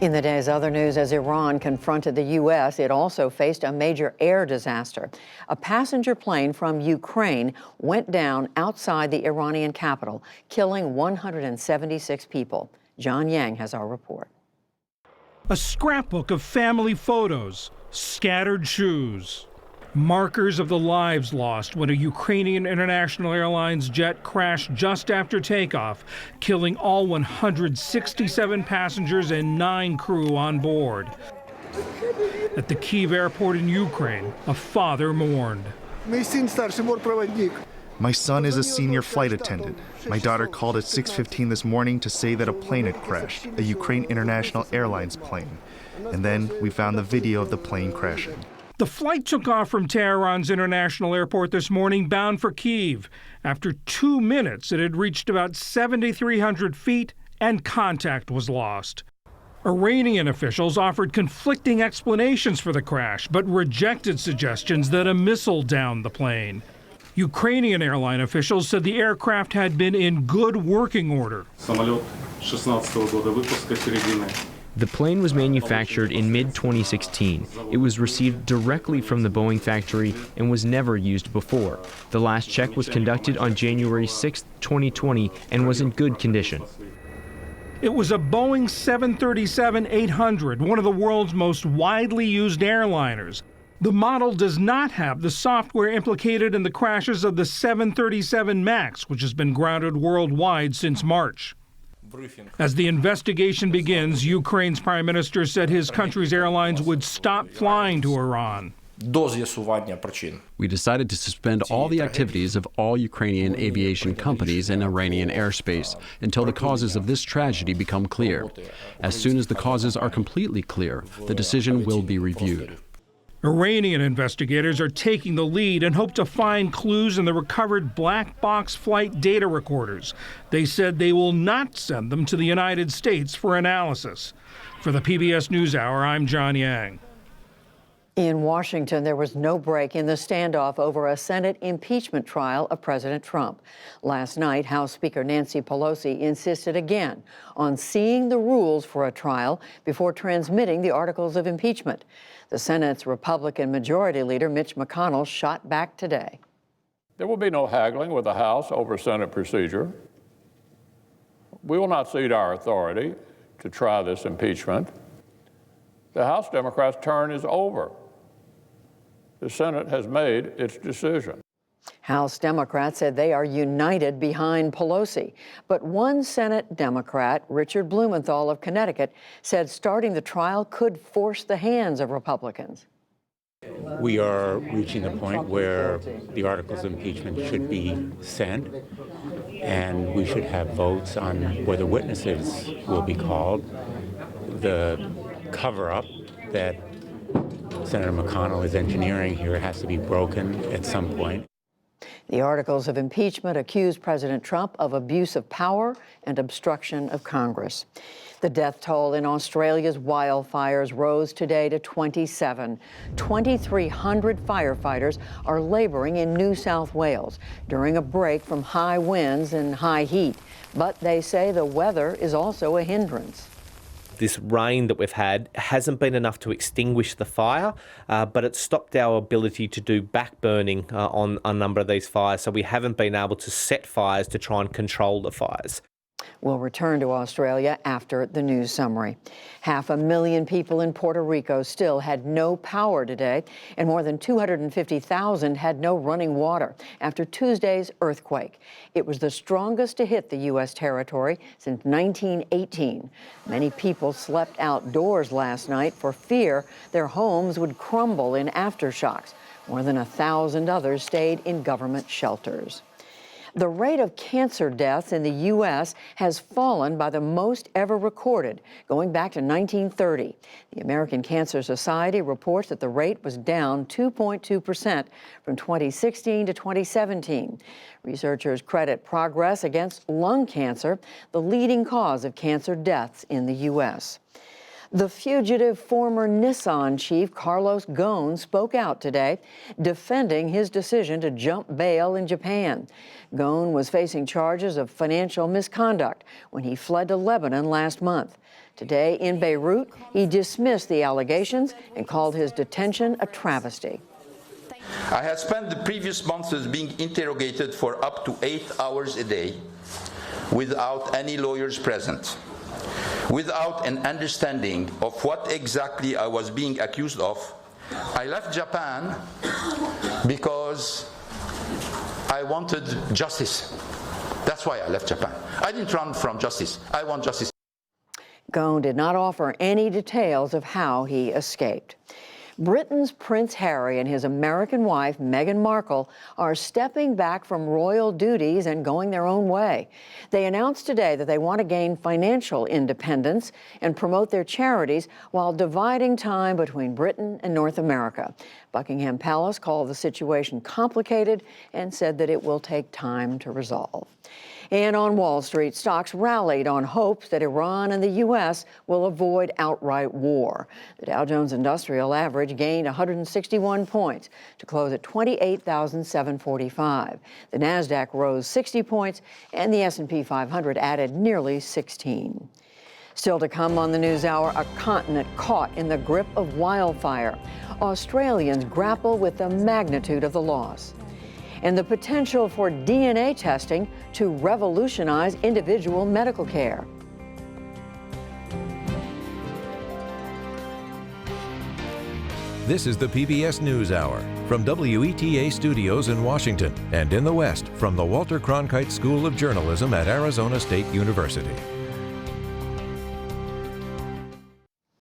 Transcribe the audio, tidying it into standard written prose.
In the day's other news, as Iran confronted the U.S., it also faced a major air disaster. A passenger plane from Ukraine went down outside the Iranian capital, killing 176 people. John Yang has our report. A scrapbook of family photos, scattered shoes, markers of the lives lost when a Ukrainian International Airlines jet crashed just after takeoff, killing all 167 passengers and 9 crew on board. At the Kyiv airport in Ukraine, a father mourned. My son is a senior flight attendant. My daughter called at 6:15 this morning to say that a plane had crashed, a Ukraine International Airlines plane. And then we found the video of the plane crashing. The flight took off from Tehran's international airport this morning, bound for Kyiv. After 2 minutes, it had reached about 7,300 feet and contact was lost. Iranian officials offered conflicting explanations for the crash, but rejected suggestions that a missile downed the plane. Ukrainian airline officials said the aircraft had been in good working order. The plane was manufactured in mid-2016. It was received directly from the Boeing factory and was never used before. The last check was conducted on January 6, 2020, and was in good condition. It was a Boeing 737-800, one of the world's most widely used airliners. The model does not have the software implicated in the crashes of the 737 MAX, which has been grounded worldwide since March. As the investigation begins, Ukraine's prime minister said his country's airlines would stop flying to Iran. We decided to suspend all the activities of all Ukrainian aviation companies in Iranian airspace until the causes of this tragedy become clear. As soon as the causes are completely clear, the decision will be reviewed. Iranian investigators are taking the lead and hope to find clues in the recovered black box flight data recorders. They said they will not send them to the United States for analysis. For the PBS NewsHour, I'm John Yang. In Washington, there was no break in the standoff over a Senate impeachment trial of President Trump. Last night, House Speaker Nancy Pelosi insisted again on seeing the rules for a trial before transmitting the articles of impeachment. The Senate's Republican Majority Leader Mitch McConnell shot back today. There will be no haggling with the House over Senate procedure. We will not cede our authority to try this impeachment. The House Democrats' turn is over. The Senate has made its decision. House Democrats said they are united behind Pelosi. But one Senate Democrat, Richard Blumenthal of Connecticut, said starting the trial could force the hands of Republicans. We are reaching the point where the articles of impeachment should be sent, and we should have votes on whether witnesses will be called. The cover-up that Senator McConnell is engineering here has to be broken at some point. The articles of impeachment accuse President Trump of abuse of power and obstruction of Congress. The death toll in Australia's wildfires rose today to 27. 2,300 firefighters are laboring in New South Wales during a break from high winds and high heat. But they say the weather is also a hindrance. This rain that we've had hasn't been enough to extinguish the fire, but it's stopped our ability to do back burning on a number of these fires, so we haven't been able to set fires to try and control the fires. We'll return to Australia after the news summary. 500,000 people in Puerto Rico still had no power today, and more than 250,000 had no running water after Tuesday's earthquake. It was the strongest to hit the U.S. territory since 1918. Many people slept outdoors last night for fear their homes would crumble in aftershocks. More than 1,000 others stayed in government shelters. The rate of cancer deaths in the U.S. has fallen by the most ever recorded, going back to 1930. The American Cancer Society reports that the rate was down 2.2% from 2016 to 2017. Researchers credit progress against lung cancer, the leading cause of cancer deaths in the U.S. The fugitive former Nissan chief Carlos Ghosn spoke out today, defending his decision to jump bail in Japan. Ghosn was facing charges of financial misconduct when he fled to Lebanon last month. Today in Beirut, he dismissed the allegations and called his detention a travesty. I had spent the previous months being interrogated for up to 8 hours a day without any lawyers present, without an understanding of what exactly I was being accused of. I left Japan because I wanted justice. That's why I left Japan. I didn't run from justice. I want justice. Ghosn did not offer any details of how he escaped. Britain's Prince Harry and his American wife, Meghan Markle, are stepping back from royal duties and going their own way. They announced today that they want to gain financial independence and promote their charities while dividing time between Britain and North America. Buckingham Palace called the situation complicated and said that it will take time to resolve. And on Wall Street, stocks rallied on hopes that Iran and the U.S. will avoid outright war. The Dow Jones Industrial Average gained 161 points to close at 28,745. The Nasdaq rose 60 points, and the S&P 500 added nearly 16. Still to come on the NewsHour, a continent caught in the grip of wildfire. Australians grapple with the magnitude of the loss. And the potential for DNA testing to revolutionize individual medical care. This is the PBS NewsHour from WETA Studios in Washington and in the West from the Walter Cronkite School of Journalism at Arizona State University.